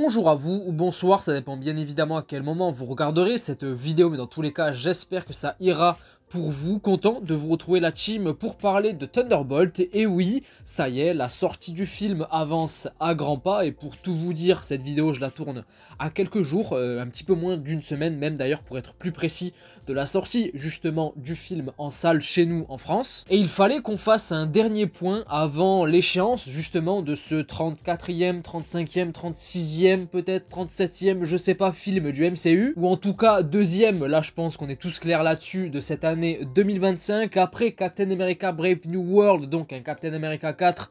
Bonjour à vous ou bonsoir, ça dépend bien évidemment à quel moment vous regarderez cette vidéo, mais dans tous les cas, j'espère que ça ira pour vous. Content de vous retrouver la team pour parler de Thunderbolt. Et oui, ça y est, la sortie du film avance à grands pas, et pour tout vous dire, cette vidéo je la tourne à quelques jours, un petit peu moins d'une semaine même d'ailleurs pour être plus précis, de la sortie justement du film en salle chez nous en France. Et il fallait qu'on fasse un dernier point avant l'échéance justement de ce 34e, 35e, 36e, peut-être 37e, je sais pas, film du MCU, ou en tout cas deuxième, là je pense qu'on est tous clairs là-dessus, de cette année 2025, après Captain America Brave New World, donc un Captain America 4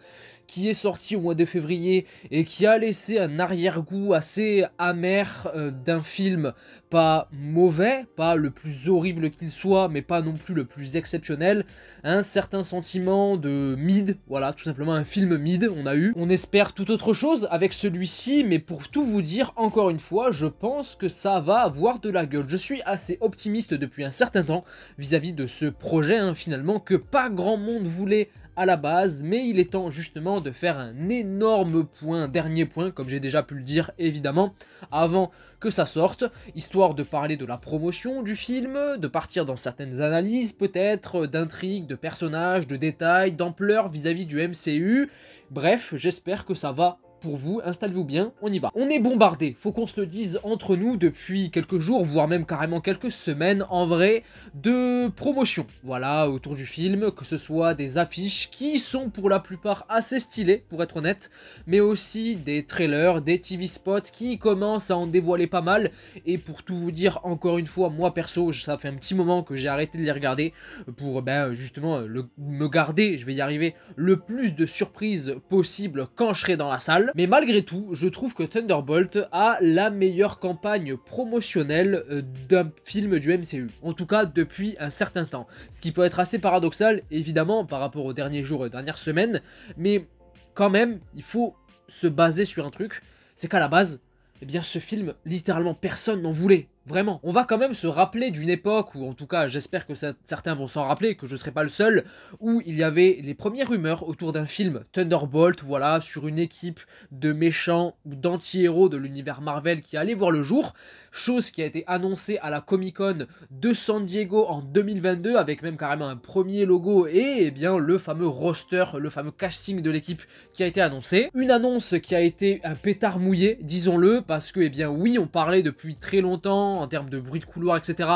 qui est sorti au mois de février et qui a laissé un arrière-goût assez amer d'un film pas mauvais, pas le plus horrible qu'il soit, mais pas non plus le plus exceptionnel, un certain sentiment de mid, voilà, tout simplement un film mid on a eu. On espère tout autre chose avec celui-ci, mais pour tout vous dire, encore une fois, je pense que ça va avoir de la gueule. Je suis assez optimiste depuis un certain temps vis-à-vis de ce projet, finalement, que pas grand monde voulait à la base, mais il est temps justement de faire un énorme point, dernier point, comme j'ai déjà pu le dire évidemment, avant que ça sorte, histoire de parler de la promotion du film, de partir dans certaines analyses peut-être, d'intrigues, de personnages, de détails, d'ampleur vis-à-vis du MCU, bref, j'espère que ça va pour vous, installez-vous bien, on y va. On est bombardé, faut qu'on se le dise entre nous depuis quelques jours, voire même carrément quelques semaines en vrai, de promotion, voilà, autour du film, que ce soit des affiches qui sont pour la plupart assez stylées, pour être honnête, mais aussi des trailers, des TV spots qui commencent à en dévoiler pas mal, et pour tout vous dire, encore une fois, moi perso, ça fait un petit moment que j'ai arrêté de les regarder, pour justement me garder, je vais y arriver, le plus de surprises possible quand je serai dans la salle. Mais malgré tout, je trouve que Thunderbolt a la meilleure campagne promotionnelle d'un film du MCU. En tout cas, depuis un certain temps. Ce qui peut être assez paradoxal, évidemment, par rapport aux derniers jours et dernières semaines. Mais quand même, il faut se baser sur un truc. C'est qu'à la base, eh bien, ce film, littéralement, personne n'en voulait. Vraiment, on va quand même se rappeler d'une époque, ou en tout cas j'espère que certains vont s'en rappeler, que je ne serai pas le seul, où il y avait les premières rumeurs autour d'un film Thunderbolt, voilà, sur une équipe de méchants ou d'anti-héros de l'univers Marvel qui allait voir le jour, chose qui a été annoncée à la Comic-Con de San Diego en 2022, avec même carrément un premier logo et bien le fameux roster, le fameux casting de l'équipe qui a été annoncé. Une annonce qui a été un pétard mouillé, disons-le, parce que, eh bien oui, on parlait depuis très longtemps, en termes de bruit de couloir, etc.,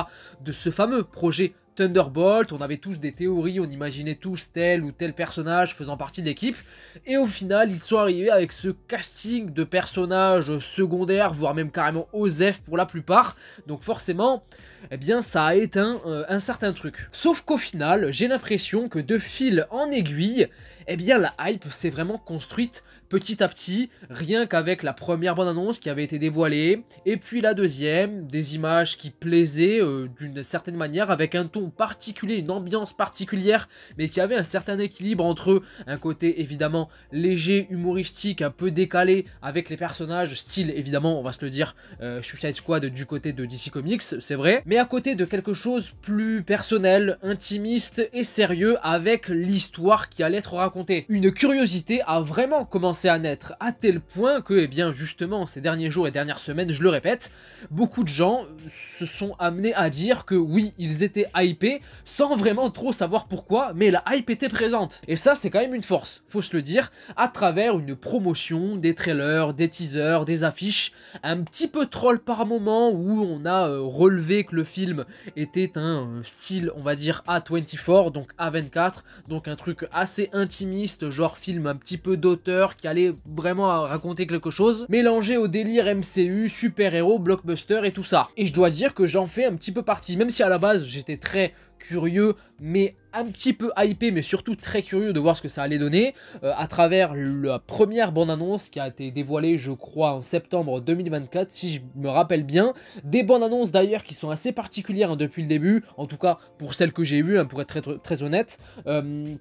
de ce fameux projet Thunderbolt. On avait tous des théories, on imaginait tous tel ou tel personnage faisant partie de l'équipe, et au final ils sont arrivés avec ce casting de personnages secondaires, voire même carrément OSEF pour la plupart, donc forcément, eh bien ça a éteint un certain truc. Sauf qu'au final, j'ai l'impression que de fil en aiguille, eh bien la hype s'est vraiment construite petit à petit, rien qu'avec la première bande-annonce qui avait été dévoilée, et puis la deuxième, des images qui plaisaient d'une certaine manière, avec un ton particulier, une ambiance particulière, mais qui avait un certain équilibre entre un côté évidemment léger, humoristique, un peu décalé, avec les personnages, style évidemment, on va se le dire, Suicide Squad du côté de DC Comics, c'est vrai, mais à côté de quelque chose plus personnel, intimiste et sérieux, avec l'histoire qui allait être racontée. Une curiosité a vraiment commencé à naître, à tel point que, eh bien justement, ces derniers jours et dernières semaines, je le répète, beaucoup de gens se sont amenés à dire que oui, ils étaient hypés, sans vraiment trop savoir pourquoi, mais la hype était présente. Et ça, c'est quand même une force, faut se le dire, à travers une promotion, des trailers, des teasers, des affiches, un petit peu troll par moment, où on a relevé que le film était un style, on va dire, A24, donc A24, donc un truc assez intimiste, genre film un petit peu d'auteur, qui allait vraiment raconter quelque chose, mélangé au délire MCU, super-héros, blockbuster et tout ça. Et je dois dire que j'en fais un petit peu partie, même si à la base j'étais très curieux, mais un petit peu hypé, mais surtout très curieux de voir ce que ça allait donner, à travers la première bande-annonce qui a été dévoilée, je crois, en septembre 2024, si je me rappelle bien. Des bandes-annonces d'ailleurs qui sont assez particulières depuis le début, en tout cas pour celles que j'ai vues, pour être très honnête,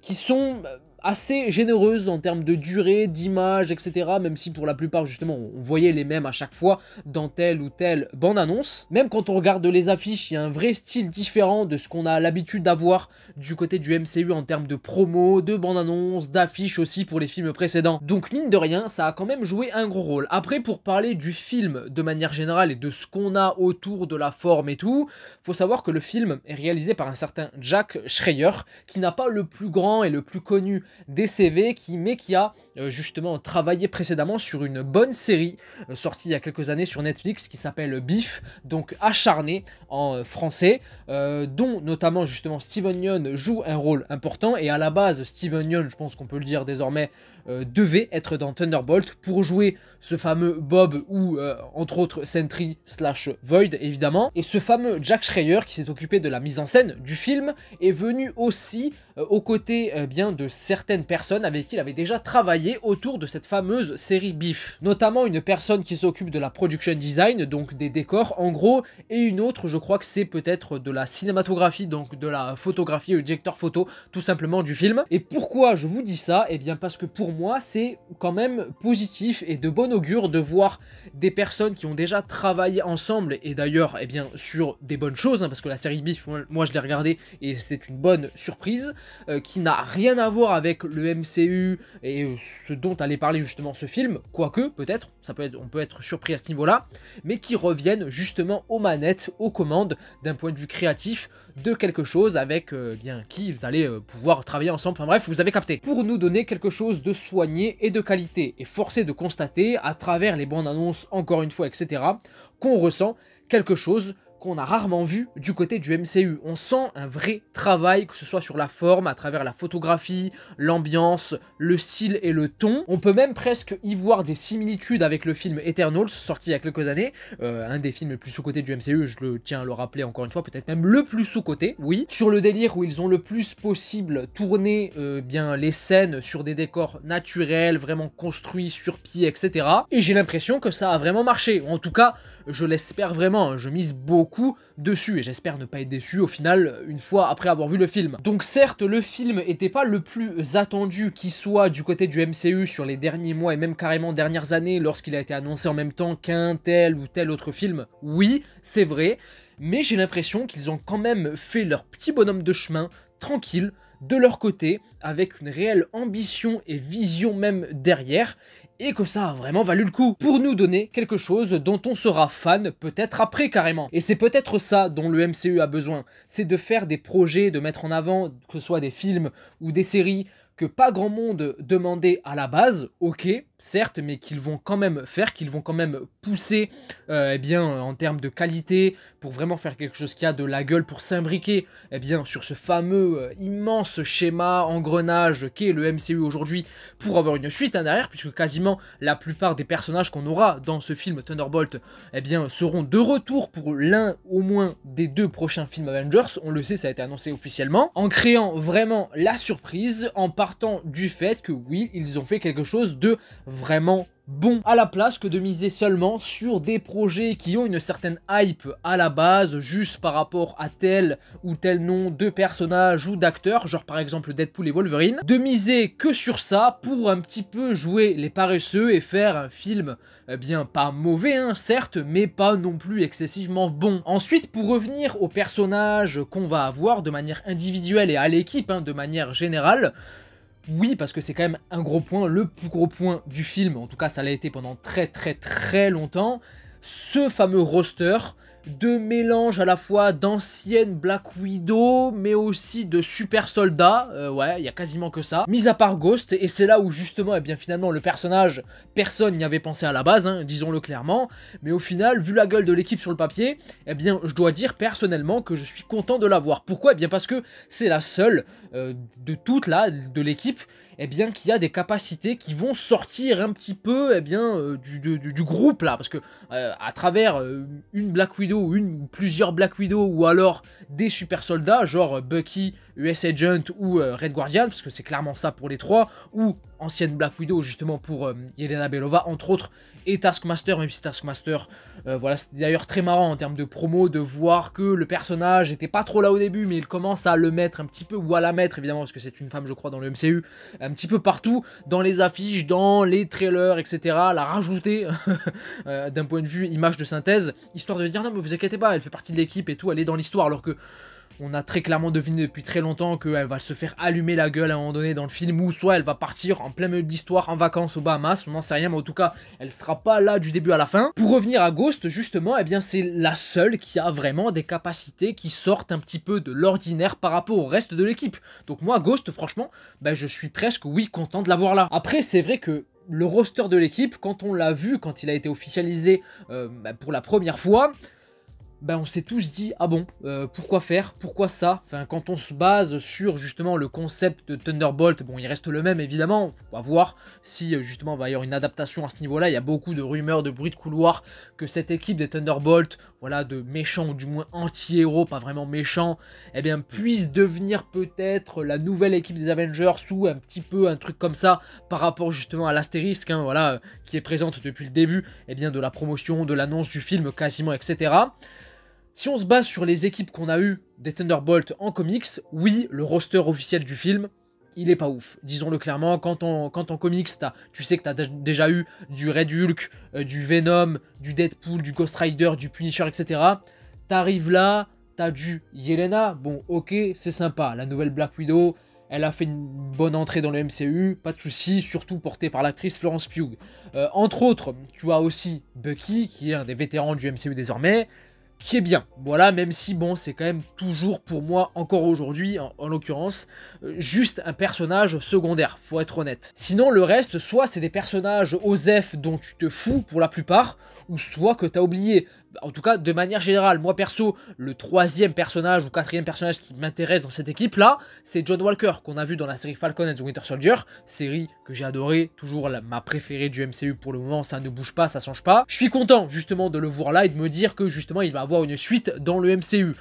qui sont assez généreuse en termes de durée, d'image, etc. Même si pour la plupart, justement, on voyait les mêmes à chaque fois dans telle ou telle bande-annonce. Même quand on regarde les affiches, il y a un vrai style différent de ce qu'on a l'habitude d'avoir du côté du MCU en termes de promo, de bande-annonce, d'affiches aussi pour les films précédents. Donc mine de rien, ça a quand même joué un gros rôle. Après, pour parler du film de manière générale et de ce qu'on a autour de la forme et tout, faut savoir que le film est réalisé par un certain Jack Schreier, qui n'a pas le plus grand et le plus connu des CV, mais qui a justement travaillé précédemment sur une bonne série sortie il y a quelques années sur Netflix qui s'appelle Beef, donc Acharné en français, dont notamment justement Steven Yeun joue un rôle important. Et à la base, Steven Yeun, je pense qu'on peut le dire désormais, devait être dans Thunderbolt pour jouer ce fameux Bob ou entre autres Sentry / Void évidemment. Et ce fameux Jack Schreier qui s'est occupé de la mise en scène du film est venu aussi aux côtés bien de certaines personnes avec qui il avait déjà travaillé autour de cette fameuse série Beef. Notamment une personne qui s'occupe de la production design, donc des décors en gros, et une autre, je crois que c'est peut-être de la cinématographie, donc de la photographie, le directeur photo tout simplement du film. Et pourquoi je vous dis ça? Eh bien parce que pour moi c'est quand même positif et de bon augure de voir des personnes qui ont déjà travaillé ensemble, et d'ailleurs eh bien sur des bonnes choses, hein, parce que la série Beef, moi je l'ai regardée et c'est une bonne surprise, qui n'a rien à voir avec le MCU et ce dont allait parler justement ce film, quoique peut-être, on peut être surpris à ce niveau-là, mais qui reviennent justement aux manettes, aux commandes, d'un point de vue créatif, de quelque chose avec bien qui ils allaient pouvoir travailler ensemble. Enfin bref, vous avez capté. Pour nous donner quelque chose de soigné et de qualité, et forcé de constater à travers les bandes annonces, encore une fois, etc., qu'on ressent quelque chose qu'on a rarement vu du côté du MCU. On sent un vrai travail, que ce soit sur la forme, à travers la photographie, l'ambiance, le style et le ton. On peut même presque y voir des similitudes avec le film Eternals, sorti il y a quelques années, un des films les plus sous-cotés du MCU, je le tiens à le rappeler encore une fois, peut-être même le plus sous-coté, oui, sur le délire où ils ont le plus possible tourné bien les scènes sur des décors naturels, vraiment construits sur pied, etc. Et j'ai l'impression que ça a vraiment marché, en tout cas, je l'espère vraiment, je mise beaucoup dessus et j'espère ne pas être déçu au final une fois après avoir vu le film. Donc certes, le film était pas le plus attendu qui soit du côté du MCU sur les derniers mois et même carrément dernières années lorsqu'il a été annoncé en même temps qu'un tel ou tel autre film, oui, c'est vrai, mais j'ai l'impression qu'ils ont quand même fait leur petit bonhomme de chemin, tranquille, de leur côté, avec une réelle ambition et vision même derrière, et que ça a vraiment valu le coup, pour nous donner quelque chose dont on sera fan peut-être après carrément. Et c'est peut-être ça dont le MCU a besoin, c'est de faire des projets, de mettre en avant, que ce soit des films ou des séries, que pas grand monde demandait à la base, ok, certes, mais qu'ils vont quand même faire, qu'ils vont quand même pousser eh bien, en termes de qualité, pour vraiment faire quelque chose qui a de la gueule, pour s'imbriquer eh bien, sur ce fameux immense schéma, engrenage qu'est le MCU aujourd'hui, pour avoir une suite derrière, puisque quasiment la plupart des personnages qu'on aura dans ce film Thunderbolt eh bien, seront de retour pour l'un au moins des 2 prochains films Avengers, on le sait, ça a été annoncé officiellement, en créant vraiment la surprise, en partant du fait que oui, ils ont fait quelque chose de vraiment bon, à la place que de miser seulement sur des projets qui ont une certaine hype à la base, juste par rapport à tel ou tel nom de personnage ou d'acteur, genre par exemple Deadpool et Wolverine, de miser que sur ça pour un petit peu jouer les paresseux et faire un film, eh bien pas mauvais hein, certes, mais pas non plus excessivement bon. Ensuite, pour revenir aux personnages qu'on va avoir de manière individuelle et à l'équipe hein, de manière générale, oui, parce que c'est quand même un gros point, le plus gros point du film, en tout cas ça l'a été pendant très longtemps, ce fameux roster de mélange à la fois d'anciennes Black Widow, mais aussi de super soldats, ouais, il y a quasiment que ça, mis à part Ghost, et c'est là où justement, eh bien finalement le personnage, personne n'y avait pensé à la base, hein, disons-le clairement, mais au final, vu la gueule de l'équipe sur le papier, eh bien je dois dire personnellement que je suis content de l'avoir. Pourquoi? Eh bien parce que c'est la seule de toute là, de l'équipe, eh bien qui a des capacités qui vont sortir un petit peu eh bien, du groupe là, parce que à travers une Black Widow ou une ou plusieurs Black Widow ou alors des super soldats genre Bucky, US Agent ou Red Guardian, parce que c'est clairement ça pour les trois, ou ancienne Black Widow justement pour Yelena Belova entre autres, et Taskmaster, même si Taskmaster, voilà, c'était d'ailleurs très marrant en termes de promo de voir que le personnage était pas trop là au début, mais il commence à le mettre un petit peu, ou à la mettre évidemment, parce que c'est une femme je crois dans le MCU, un petit peu partout, dans les affiches, dans les trailers, etc. La rajouter d'un point de vue image de synthèse, histoire de dire non mais vous inquiétez pas, elle fait partie de l'équipe et tout, elle est dans l'histoire, alors que on a très clairement deviné depuis très longtemps qu'elle va se faire allumer la gueule à un moment donné dans le film, ou soit elle va partir en plein milieu d'histoire en vacances aux Bahamas, on n'en sait rien, mais en tout cas, elle sera pas là du début à la fin. Pour revenir à Ghost, justement, eh bien c'est la seule qui a vraiment des capacités qui sortent un petit peu de l'ordinaire par rapport au reste de l'équipe. Donc moi, Ghost, franchement, ben, je suis presque, oui, content de l'avoir là. Après, c'est vrai que le roster de l'équipe, quand on l'a vu, quand il a été officialisé pour la première fois, ben on s'est tous dit, ah bon, pourquoi faire, pourquoi ça, enfin quand on se base sur justement le concept de Thunderbolt, bon il reste le même évidemment, faut voir si justement il va y avoir une adaptation à ce niveau là, il y a beaucoup de rumeurs, de bruits de couloir, que cette équipe des Thunderbolt, voilà, de méchants ou du moins anti-héros, pas vraiment méchants, eh bien puisse devenir peut-être la nouvelle équipe des Avengers, ou un petit peu un truc comme ça, par rapport justement à l'astérisque, hein, voilà, qui est présente depuis le début, eh bien de la promotion, de l'annonce du film quasiment, etc. Si on se base sur les équipes qu'on a eues des Thunderbolts en comics, oui, le roster officiel du film, il est pas ouf. Disons-le clairement, quand en comics, tu sais que tu as déjà eu du Red Hulk, du Venom, du Deadpool, du Ghost Rider, du Punisher, etc. T'arrives là, t'as du Yelena, bon ok, c'est sympa, la nouvelle Black Widow, elle a fait une bonne entrée dans le MCU, pas de soucis, surtout portée par l'actrice Florence Pugh. Entre autres, tu as aussi Bucky, qui est un des vétérans du MCU désormais, qui est bien, voilà, même si bon, c'est quand même toujours pour moi, encore aujourd'hui, en l'occurrence, juste un personnage secondaire, faut être honnête. Sinon, le reste, soit c'est des personnages OSEF dont tu te fous pour la plupart, ou soit que t'as oublié. En tout cas, de manière générale, moi perso, le troisième personnage ou quatrième personnage qui m'intéresse dans cette équipe-là, c'est John Walker, qu'on a vu dans la série Falcon and the Winter Soldier, série que j'ai adorée, toujours ma préférée du MCU pour le moment, ça ne bouge pas, ça change pas. Je suis content justement de le voir là et de me dire que justement il va avoir une suite dans le MCU.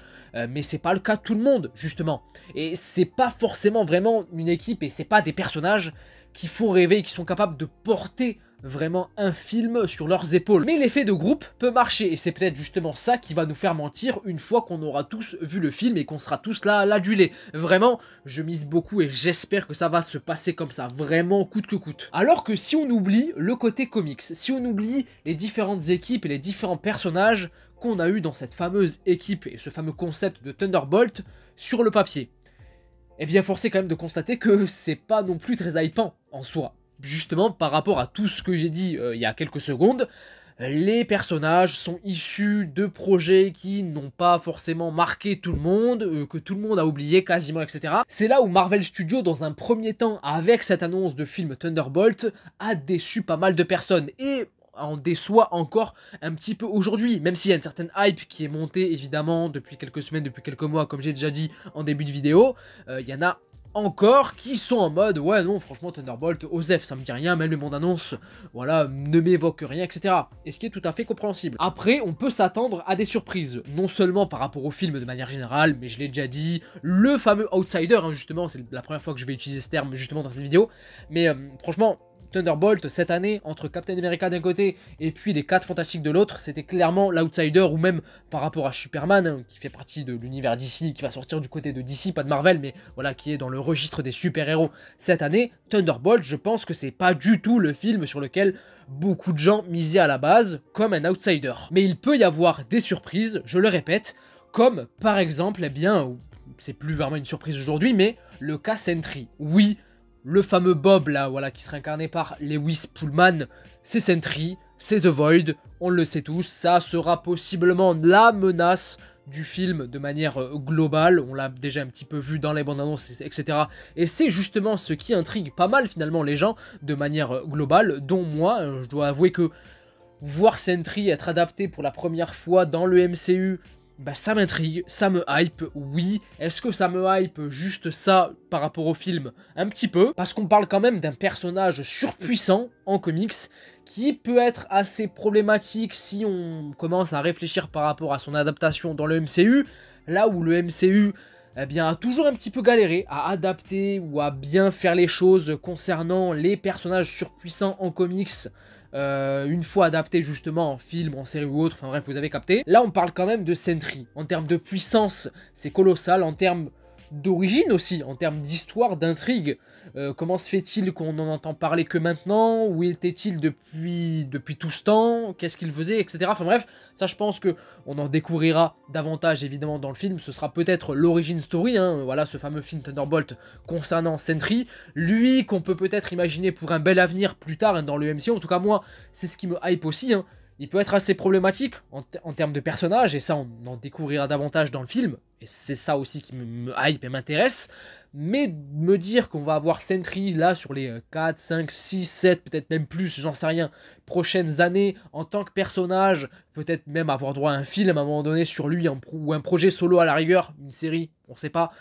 Mais c'est pas le cas de tout le monde, justement. Et c'est pas forcément vraiment une équipe et c'est pas des personnages qui font rêver et qui sont capables de porter vraiment un film sur leurs épaules. Mais l'effet de groupe peut marcher et c'est peut-être justement ça qui va nous faire mentir une fois qu'on aura tous vu le film et qu'on sera tous là à l'aduler. Vraiment, je mise beaucoup et j'espère que ça va se passer comme ça, vraiment coûte que coûte. Alors que si on oublie le côté comics, si on oublie les différentes équipes et les différents personnages qu'on a eu dans cette fameuse équipe et ce fameux concept de Thunderbolt sur le papier, eh bien force est quand même de constater que c'est pas non plus très hypant en soi. Justement, par rapport à tout ce que j'ai dit il y a quelques secondes, les personnages sont issus de projets qui n'ont pas forcément marqué tout le monde, que tout le monde a oublié quasiment, etc. C'est là où Marvel Studios, dans un premier temps, avec cette annonce de film Thunderbolt, a déçu pas mal de personnes. Et en déçoit encore un petit peu aujourd'hui, même s'il y a une certaine hype qui est montée évidemment depuis quelques semaines, depuis quelques mois, comme j'ai déjà dit en début de vidéo, il y en a encore qui sont en mode ouais non franchement Thunderbolt, Osef ça me dit rien, même le monde annonce, voilà, ne m'évoque rien, etc. Et ce qui est tout à fait compréhensible. Après on peut s'attendre à des surprises, non seulement par rapport au film de manière générale, mais je l'ai déjà dit, le fameux outsider, hein, justement, c'est la première fois que je vais utiliser ce terme justement dans cette vidéo, mais franchement Thunderbolt, cette année, entre Captain America d'un côté et puis les 4 Fantastiques de l'autre, c'était clairement l'outsider, ou même par rapport à Superman, hein, qui fait partie de l'univers DC, qui va sortir du côté de DC, pas de Marvel, mais voilà, qui est dans le registre des super-héros cette année. Thunderbolt, je pense que c'est pas du tout le film sur lequel beaucoup de gens misaient à la base comme un outsider. Mais il peut y avoir des surprises, je le répète, comme par exemple, eh bien, c'est plus vraiment une surprise aujourd'hui, mais le cas Sentry. Oui, le fameux Bob là, voilà, qui sera incarné par Lewis Pullman, c'est Sentry, c'est The Void, on le sait tous, ça sera possiblement la menace du film de manière globale, on l'a déjà un petit peu vu dans les bandes annonces, etc. Et c'est justement ce qui intrigue pas mal finalement les gens de manière globale, dont moi, je dois avouer que voir Sentry être adapté pour la première fois dans le MCU, bah ça m'intrigue, ça me hype, oui. Est-ce que ça me hype juste ça par rapport au film? Un petit peu, parce qu'on parle quand même d'un personnage surpuissant en comics qui peut être assez problématique si on commence à réfléchir par rapport à son adaptation dans le MCU, là où le MCU eh bien, a toujours un petit peu galéré à adapter ou à bien faire les choses concernant les personnages surpuissants en comics. Une fois adapté justement en film, en série ou autre, enfin bref, vous avez capté. Là, on parle quand même de Sentry. En termes de puissance, c'est colossal. En termes d'origine aussi, en termes d'histoire, d'intrigue. Comment se fait-il qu'on n'en entend parler que maintenant? Où était-il depuis tout ce temps? Qu'est-ce qu'il faisait, etc. Enfin bref, ça je pense que on en découvrira davantage évidemment dans le film. Ce sera peut-être l'origin story, hein, voilà ce fameux film Thunderbolt concernant Sentry. Lui qu'on peut peut-être imaginer pour un bel avenir plus tard hein, dans le MCU. En tout cas moi, c'est ce qui me hype aussi. Hein. Il peut être assez problématique en termes de personnage, et ça on en découvrira davantage dans le film, et c'est ça aussi qui me hype et m'intéresse, mais me dire qu'on va avoir Sentry là sur les 4, 5, 6, 7, peut-être même plus, j'en sais rien, prochaines années en tant que personnage, peut-être même avoir droit à un film à un moment donné sur lui, ou un projet solo à la rigueur, une série, on sait pas,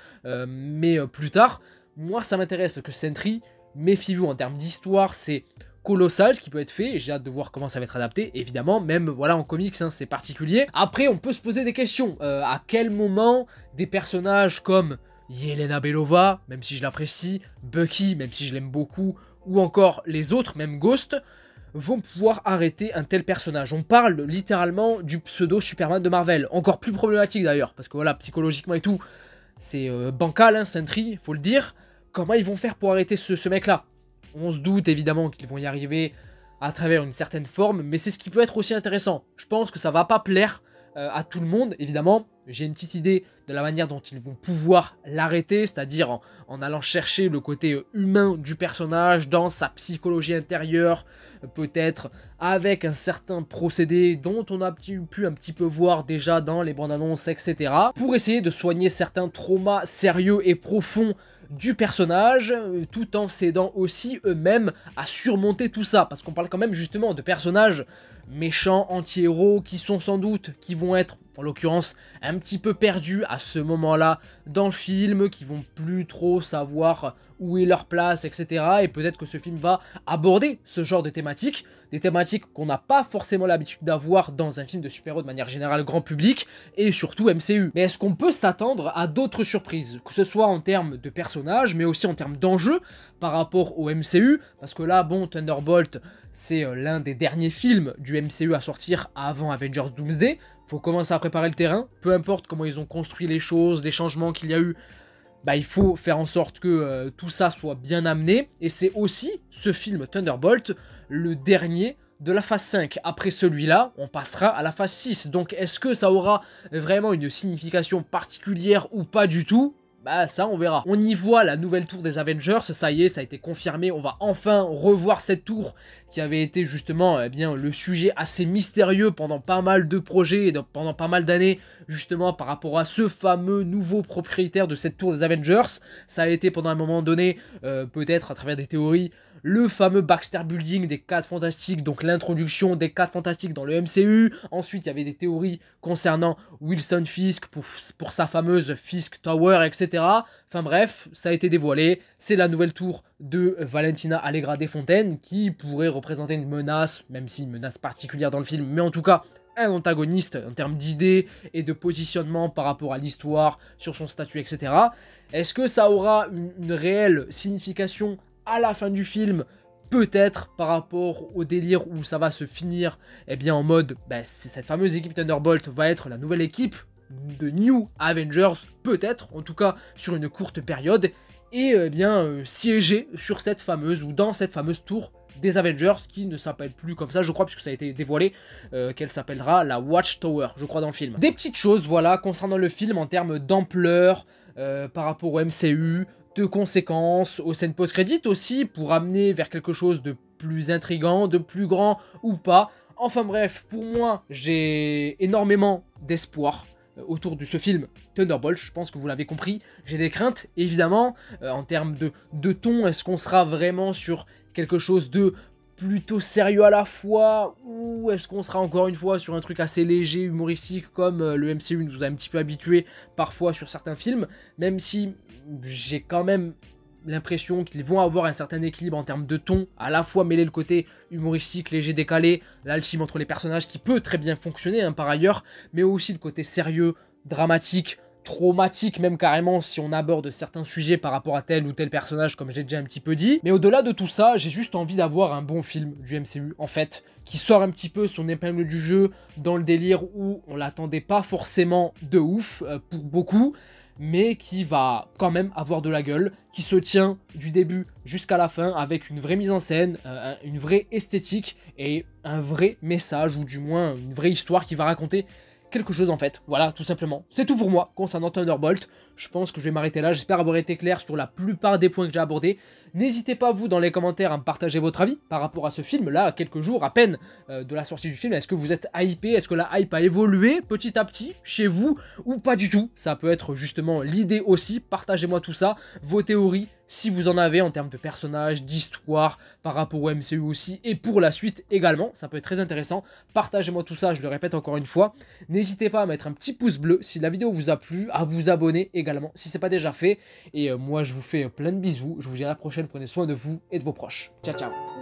mais plus tard, moi ça m'intéresse parce que Sentry, méfiez-vous en termes d'histoire, c'est colossal ce qui peut être fait, et j'ai hâte de voir comment ça va être adapté, évidemment, même voilà en comics hein, c'est particulier. Après on peut se poser des questions, à quel moment des personnages comme Yelena Belova, même si je l'apprécie, Bucky, même si je l'aime beaucoup, ou encore les autres, même Ghost, vont pouvoir arrêter un tel personnage. On parle littéralement du pseudo Superman de Marvel, encore plus problématique d'ailleurs, parce que voilà, psychologiquement et tout, c'est bancal, hein, Sentry, faut le dire. Comment ils vont faire pour arrêter ce mec-là? On se doute évidemment qu'ils vont y arriver à travers une certaine forme, mais c'est ce qui peut être aussi intéressant. Je pense que ça va pas plaire à tout le monde, évidemment. J'ai une petite idée de la manière dont ils vont pouvoir l'arrêter, c'est-à-dire en allant chercher le côté humain du personnage, dans sa psychologie intérieure, peut-être avec un certain procédé dont on a pu un petit peu voir déjà dans les bandes annonces, etc. Pour essayer de soigner certains traumas sérieux et profonds du personnage, tout en s'aidant aussi eux-mêmes à surmonter tout ça, parce qu'on parle quand même justement de personnages méchants, anti-héros, qui sont sans doute, qui vont être, en l'occurrence, un petit peu perdus à ce moment-là dans le film, qui vont plus trop savoir où est leur place, etc. Et peut-être que ce film va aborder ce genre de thématiques, des thématiques qu'on n'a pas forcément l'habitude d'avoir dans un film de super-héros de manière générale grand public, et surtout MCU. Mais est-ce qu'on peut s'attendre à d'autres surprises, que ce soit en termes de personnages, mais aussi en termes d'enjeux par rapport au MCU, parce que là, bon, Thunderbolt, c'est l'un des derniers films du MCU à sortir avant Avengers Doomsday, faut commencer à préparer le terrain, peu importe comment ils ont construit les choses, les changements qu'il y a eu, bah, il faut faire en sorte que tout ça soit bien amené, et c'est aussi ce film Thunderbolt, le dernier de la phase 5. Après celui-là, on passera à la phase 6, donc est-ce que ça aura vraiment une signification particulière ou pas du tout? Bah ça on verra. On y voit la nouvelle tour des Avengers, ça y est, ça a été confirmé, on va enfin revoir cette tour qui avait été justement eh bien, le sujet assez mystérieux pendant pas mal de projets, pendant pas mal d'années, justement par rapport à ce fameux nouveau propriétaire de cette tour des Avengers. Ça a été pendant un moment donné, peut-être à travers des théories, le fameux Baxter Building des 4 Fantastiques, donc l'introduction des 4 Fantastiques dans le MCU. Ensuite, il y avait des théories concernant Wilson Fisk pour sa fameuse Fisk Tower, etc. Enfin bref, ça a été dévoilé. C'est la nouvelle tour de Valentina Allegra Desfontaines qui pourrait représenter une menace, même si une menace particulière dans le film, mais en tout cas un antagoniste en termes d'idées et de positionnement par rapport à l'histoire, sur son statut, etc. Est-ce que ça aura une réelle signification à la fin du film, peut-être par rapport au délire où ça va se finir, eh bien en mode, bah, cette fameuse équipe Thunderbolt va être la nouvelle équipe de New Avengers, peut-être, en tout cas sur une courte période, et eh bien siéger sur cette fameuse, ou dans cette fameuse tour des Avengers, qui ne s'appelle plus comme ça, je crois, puisque ça a été dévoilé, qu'elle s'appellera la Watchtower, je crois, dans le film. Des petites choses, voilà, concernant le film en termes d'ampleur, par rapport au MCU, de conséquences, aux scènes post-crédit aussi, pour amener vers quelque chose de plus intriguant, de plus grand ou pas. Enfin bref, pour moi, j'ai énormément d'espoir autour de ce film Thunderbolt, je pense que vous l'avez compris. J'ai des craintes, évidemment, en termes de ton, est-ce qu'on sera vraiment sur quelque chose de plutôt sérieux à la fois, ou est-ce qu'on sera encore une fois sur un truc assez léger, humoristique, comme le MCU nous a un petit peu habitué parfois sur certains films, même si j'ai quand même l'impression qu'ils vont avoir un certain équilibre en termes de ton, à la fois mêler le côté humoristique, léger, décalé, l'alchimie entre les personnages qui peut très bien fonctionner hein, par ailleurs, mais aussi le côté sérieux, dramatique, traumatique même carrément si on aborde certains sujets par rapport à tel ou tel personnage comme j'ai déjà un petit peu dit. Mais au-delà de tout ça, j'ai juste envie d'avoir un bon film du MCU en fait, qui sort un petit peu son épingle du jeu dans le délire où on l'attendait pas forcément de ouf pour beaucoup, mais qui va quand même avoir de la gueule, qui se tient du début jusqu'à la fin avec une vraie mise en scène, une vraie esthétique et un vrai message, ou du moins une vraie histoire qui va raconter quelque chose en fait. Voilà, tout simplement. C'est tout pour moi concernant Thunderbolt. Je pense que je vais m'arrêter là. J'espère avoir été clair sur la plupart des points que j'ai abordés. N'hésitez pas, vous, dans les commentaires, à me partager votre avis par rapport à ce film. Là, à quelques jours à peine de la sortie du film. Est-ce que vous êtes hypé? Est-ce que la hype a évolué petit à petit chez vous ou pas du tout? Ça peut être justement l'idée aussi. Partagez-moi tout ça, vos théories, si vous en avez en termes de personnages, d'histoire, par rapport au MCU aussi, et pour la suite également. Ça peut être très intéressant. Partagez-moi tout ça, je le répète encore une fois. N'hésitez pas à mettre un petit pouce bleu si la vidéo vous a plu, à vous abonner également si ce n'est pas déjà fait. Et moi, je vous fais plein de bisous. Je vous dis à la prochaine. Prenez soin de vous et de vos proches. Ciao, ciao.